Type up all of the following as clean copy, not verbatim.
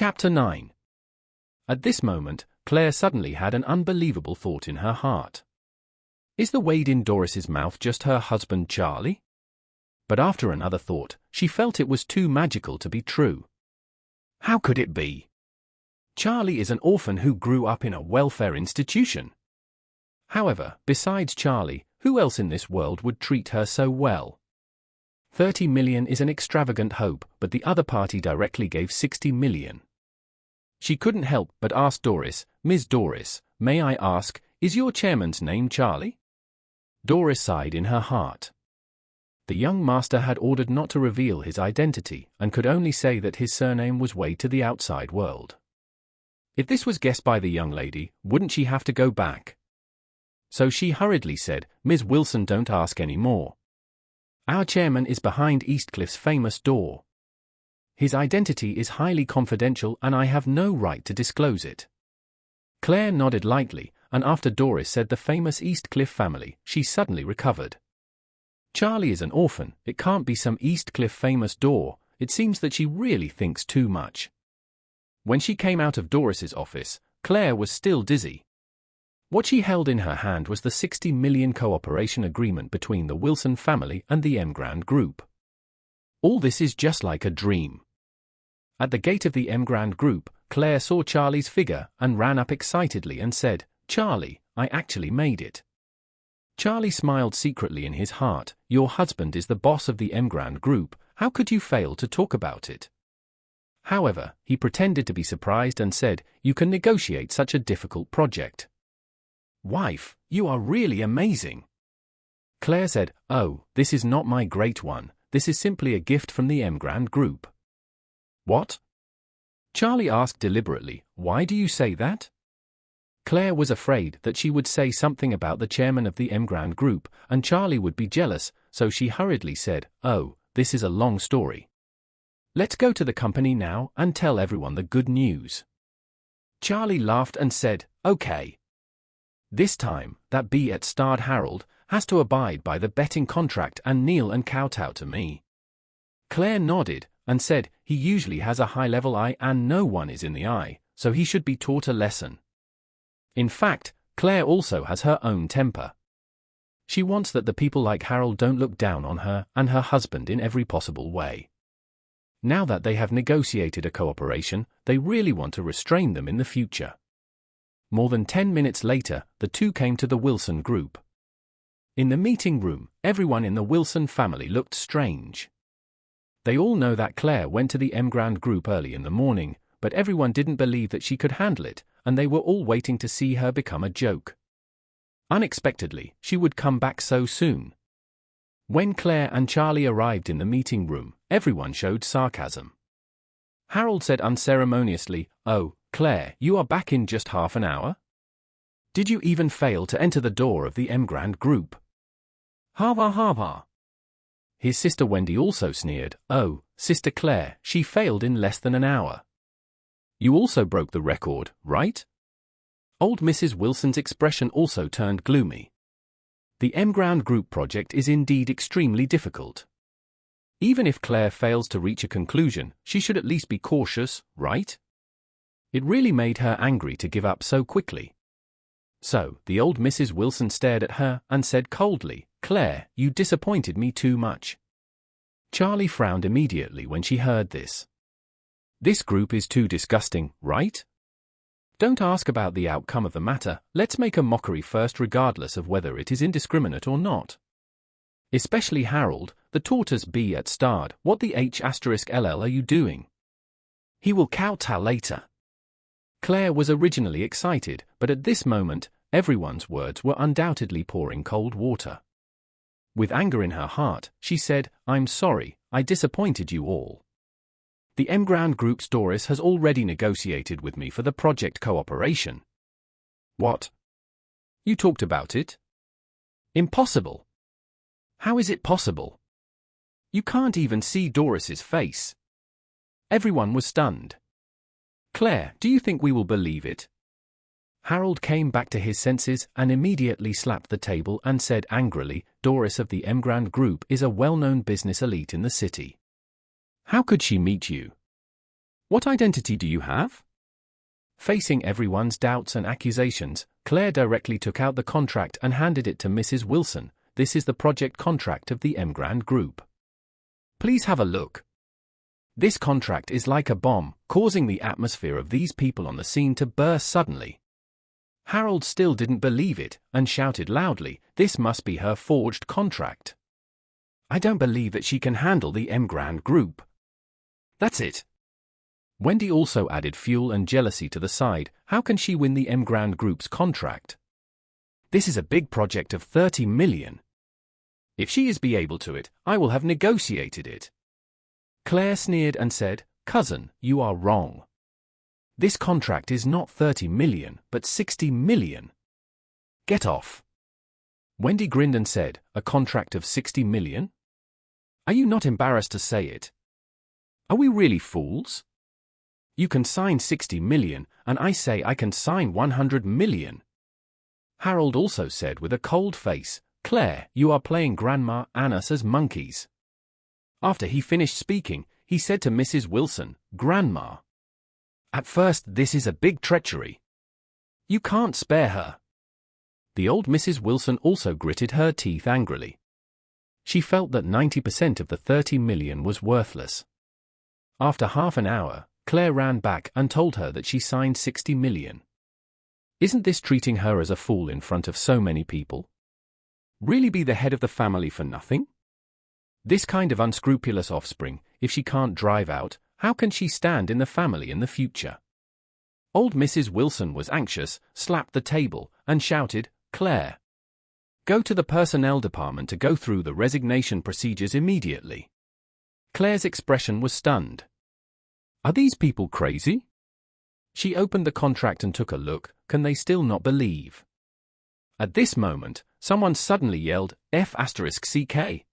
Chapter 9. At this moment, Claire suddenly had an unbelievable thought in her heart. Is the Wade in Doris's mouth just her husband Charlie? But after another thought, she felt it was too magical to be true. How could it be? Charlie is an orphan who grew up in a welfare institution. However, besides Charlie, who else in this world would treat her so well? 30 million is an extravagant hope, but the other party directly gave 60 million. She couldn't help but ask Doris, "Ms. Doris, may I ask, is your chairman's name Charlie?" Doris sighed in her heart. The young master had ordered not to reveal his identity, and could only say that his surname was Wade to the outside world. If this was guessed by the young lady, wouldn't she have to go back? So she hurriedly said, "Ms. Wilson, don't ask any more. Our chairman is behind Eastcliff's famous door. His identity is highly confidential and I have no right to disclose it." Claire nodded lightly, and after Doris said the famous Eastcliff family, she suddenly recovered. Charlie is an orphan, it can't be some Eastcliff famous door. It seems that she really thinks too much. When she came out of Doris's office, Claire was still dizzy. What she held in her hand was the 60 million cooperation agreement between the Wilson family and the Emgrand Group. All this is just like a dream. At the gate of the Emgrand Group, Claire saw Charlie's figure and ran up excitedly and said, "Charlie, I actually made it." Charlie smiled secretly in his heart. "Your husband is the boss of the Emgrand Group, how could you fail to talk about it?" However, he pretended to be surprised and said, "You can negotiate such a difficult project." "Wife, you are really amazing." Claire said, "Oh, this is not my great one, this is simply a gift from the Emgrand Group." "What?" Charlie asked deliberately, "Why do you say that?" Claire was afraid that she would say something about the chairman of the Emgrand Group, and Charlie would be jealous, so she hurriedly said, "Oh, this is a long story. Let's go to the company now and tell everyone the good news." Charlie laughed and said, "Okay. This time, that B at starred Harold has to abide by the betting contract and kneel and kowtow to me." Claire nodded and said, "He usually has a high-level eye and no one is in the eye, so he should be taught a lesson." In fact, Claire also has her own temper. She wants that the people like Harold don't look down on her and her husband in every possible way. Now that they have negotiated a cooperation, they really want to restrain them in the future. More than 10 minutes later, the two came to the Wilson Group. In the meeting room, everyone in the Wilson family looked strange. They all know that Claire went to the Emgrand Group early in the morning, but everyone didn't believe that she could handle it, and they were all waiting to see her become a joke. Unexpectedly, she would come back so soon. When Claire and Charlie arrived in the meeting room, everyone showed sarcasm. Harold said unceremoniously, "Oh, Claire, you are back in just half an hour? Did you even fail to enter the door of the Emgrand Group?" "Hava hava." His sister Wendy also sneered, "Oh, Sister Claire, she failed in less than an hour. You also broke the record, right?" Old Mrs. Wilson's expression also turned gloomy. The Emgrand Group project is indeed extremely difficult. Even if Claire fails to reach a conclusion, she should at least be cautious, right? It really made her angry to give up so quickly. So, the old Mrs. Wilson stared at her and said coldly, "Claire, you disappointed me too much." Charlie frowned immediately when she heard this. This group is too disgusting, right? Don't ask about the outcome of the matter, let's make a mockery first regardless of whether it is indiscriminate or not. Especially Harold, the tortoise B at starred, what the H*LL are you doing? He will kowtow later. Claire was originally excited, but at this moment, everyone's words were undoubtedly pouring cold water. With anger in her heart, she said, "I'm sorry, I disappointed you all. The Emgrand Group's Doris has already negotiated with me for the project cooperation." "What? You talked about it?" "Impossible." "How is it possible? You can't even see Doris's face." Everyone was stunned. "Claire, do you think we will believe it?" Harold came back to his senses and immediately slapped the table and said angrily, "Doris of the Emgrand Group is a well-known business elite in the city. How could she meet you? What identity do you have? Facing everyone's doubts and accusations, Claire directly took out the contract and handed it to Mrs. Wilson. This is the project contract of the Emgrand Group. Please have a look. This contract is like a bomb, causing the atmosphere of these people on the scene to burst suddenly. Harold still didn't believe it and shouted loudly, "This must be her forged contract. I don't believe that she can handle the Emgrand Group." That's it. Wendy also added fuel and jealousy to the side. How can she win the Emgrand Group's contract? This is a big project of 30 million. If she is be able to it, I will have negotiated it. Claire sneered and said, "Cousin, you are wrong. This contract is not 30 million, but 60 million. Get off." Wendy grinned and said, "A contract of 60 million? Are you not embarrassed to say it? Are we really fools? You can sign 60 million, and I say I can sign 100 million. Harold also said with a cold face, "Claire, you are playing Grandma and us as monkeys." After he finished speaking, he said to Mrs. Wilson, "Grandma, at first this is a big treachery. You can't spare her." The old Mrs. Wilson also gritted her teeth angrily. She felt that 90% of the 30 million was worthless. After half an hour, Claire ran back and told her that she signed 60 million. Isn't this treating her as a fool in front of so many people? Really be the head of the family for nothing? This kind of unscrupulous offspring, if she can't drive out, how can she stand in the family in the future? Old Mrs. Wilson was anxious, slapped the table, and shouted, "Claire, go to the personnel department to go through the resignation procedures immediately." Claire's expression was stunned. Are these people crazy? She opened the contract and took a look. Can they still not believe? At this moment, someone suddenly yelled, F***CK.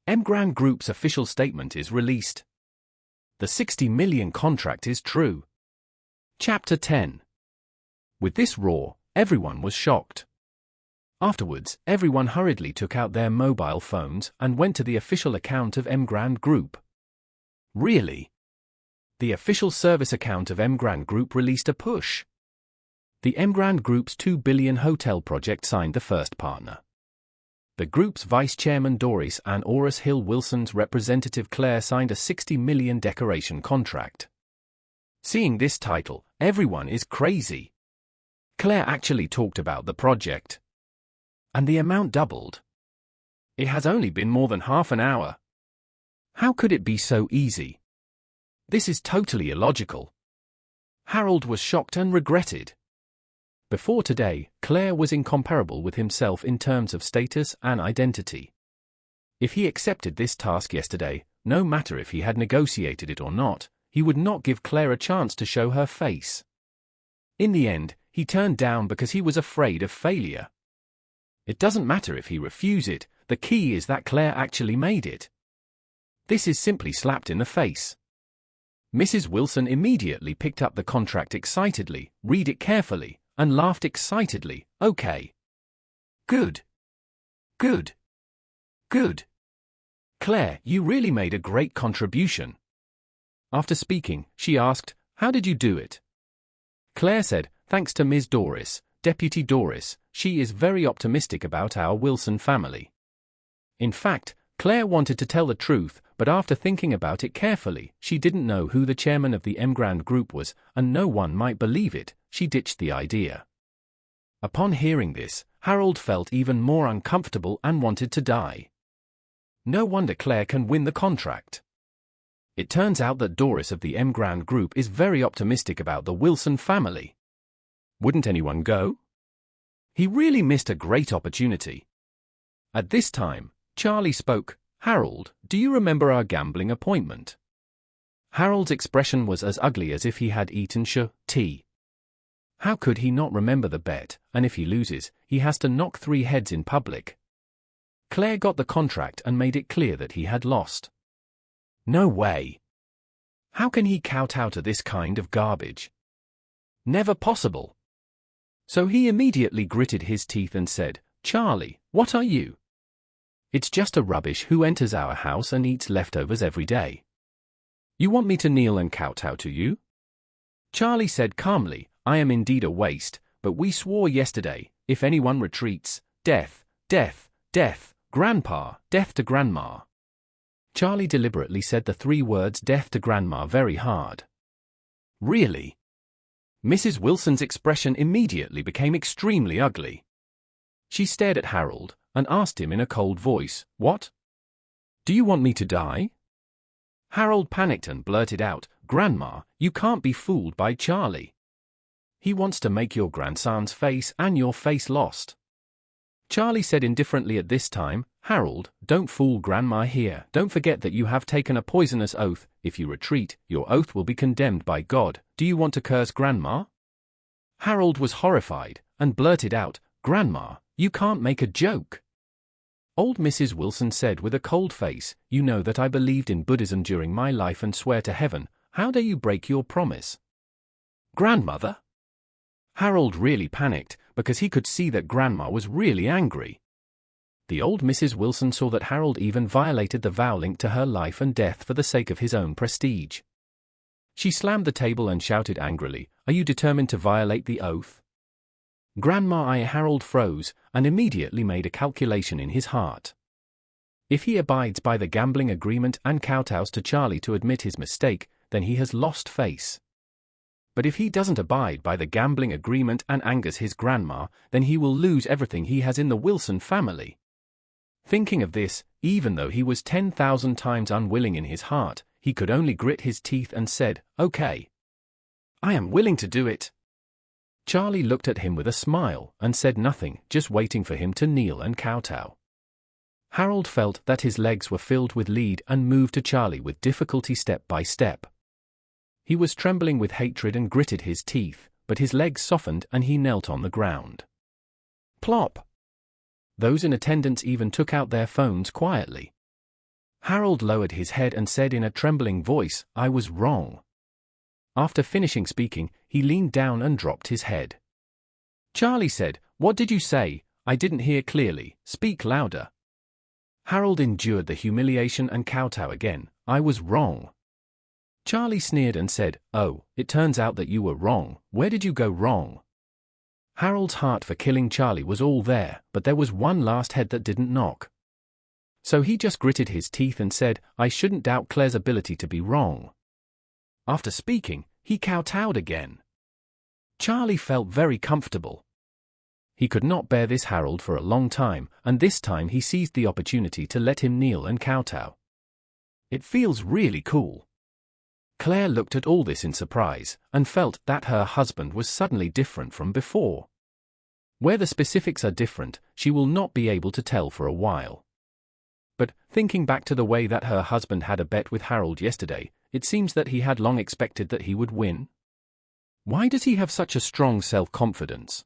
Emgrand Group's official statement is released. The 60 million contract is true. Chapter 10. With this roar, everyone was shocked. Afterwards, everyone hurriedly took out their mobile phones and went to the official account of Emgrand Group. Really? The official service account of Emgrand Group released a push. The Emgrand Group's 2 billion hotel project signed the first partner. The group's vice chairman Doris and Oris Hill Wilson's representative Claire signed a 60 million decoration contract. Seeing this title, everyone is crazy. Claire actually talked about the project. And the amount doubled. It has only been more than half an hour. How could it be so easy? This is totally illogical. Harold was shocked and regretted. Before today, Claire was incomparable with himself in terms of status and identity. If he accepted this task yesterday, no matter if he had negotiated it or not, he would not give Claire a chance to show her face. In the end, he turned down because he was afraid of failure. It doesn't matter if he refused it, the key is that Claire actually made it. This is simply slapped in the face. Mrs. Wilson immediately picked up the contract excitedly, read it carefully, and laughed excitedly. Okay. Good. Good. Good. Claire, you really made a great contribution. After speaking, she asked, "How did you do it?" Claire said, "Thanks to Ms. Doris, Deputy Doris, she is very optimistic about our Wilson family." In fact, Claire wanted to tell the truth, but after thinking about it carefully, she didn't know who the chairman of the Emgrand Group was, and no one might believe it. She ditched the idea. Upon hearing this, Harold felt even more uncomfortable and wanted to die. No wonder Claire can win the contract. It turns out that Doris of the Emgrand Group is very optimistic about the Wilson family. Wouldn't anyone go? He really missed a great opportunity. At this time, Charlie spoke. "Harold, do you remember our gambling appointment?" Harold's expression was as ugly as if he had eaten tea. How could he not remember the bet, and if he loses, he has to knock 3 heads in public? Claire got the contract and made it clear that he had lost. No way. How can he kowtow to this kind of garbage? Never possible. So he immediately gritted his teeth and said, "Charlie, what are you? It's just a rubbish who enters our house and eats leftovers every day. You want me to kneel and kowtow to you? Charlie said calmly, I am indeed a waste, but we swore yesterday, if anyone retreats, death, death, death, grandpa, death to grandma. Charlie deliberately said the 3 words death to grandma very hard. Really? Mrs. Wilson's expression immediately became extremely ugly. She stared at Harold and asked him in a cold voice, What? Do you want me to die? Harold panicked and blurted out, Grandma, you can't be fooled by Charlie. He wants to make your grandson's face and your face lost. Charlie said indifferently at this time, Harold, don't fool Grandma here. Don't forget that you have taken a poisonous oath. If you retreat, your oath will be condemned by God. Do you want to curse Grandma? Harold was horrified and blurted out, Grandma, you can't make a joke. Old Mrs. Wilson said with a cold face, You know that I believed in Buddhism during my life and swear to heaven. How dare you break your promise? Grandmother? Harold really panicked because he could see that Grandma was really angry. The old Mrs. Wilson saw that Harold even violated the vow linked to her life and death for the sake of his own prestige. She slammed the table and shouted angrily, Are you determined to violate the oath? Harold froze and immediately made a calculation in his heart. If he abides by the gambling agreement and kowtows to Charlie to admit his mistake, then he has lost face. But if he doesn't abide by the gambling agreement and angers his grandma, then he will lose everything he has in the Wilson family. Thinking of this, even though he was 10,000 times unwilling in his heart, he could only grit his teeth and said, Okay. I am willing to do it. Charlie looked at him with a smile and said nothing, just waiting for him to kneel and kowtow. Harold felt that his legs were filled with lead and moved to Charlie with difficulty step by step. He was trembling with hatred and gritted his teeth, but his legs softened and he knelt on the ground. Plop! Those in attendance even took out their phones quietly. Harold lowered his head and said in a trembling voice, I was wrong. After finishing speaking, he leaned down and dropped his head. Charlie said, What did you say? I didn't hear clearly. Speak louder. Harold endured the humiliation and kowtow again. I was wrong. Charlie sneered and said, Oh, it turns out that you were wrong. Where did you go wrong? Harold's heart for killing Charlie was all there, but there was one last head that didn't knock. So he just gritted his teeth and said, I shouldn't doubt Claire's ability to be wrong. After speaking, he kowtowed again. Charlie felt very comfortable. He could not bear this Harold for a long time, and this time he seized the opportunity to let him kneel and kowtow. It feels really cool. Claire looked at all this in surprise, and felt that her husband was suddenly different from before. Where the specifics are different, she will not be able to tell for a while. But, thinking back to the way that her husband had a bet with Harold yesterday, it seems that he had long expected that he would win. Why does he have such a strong self-confidence?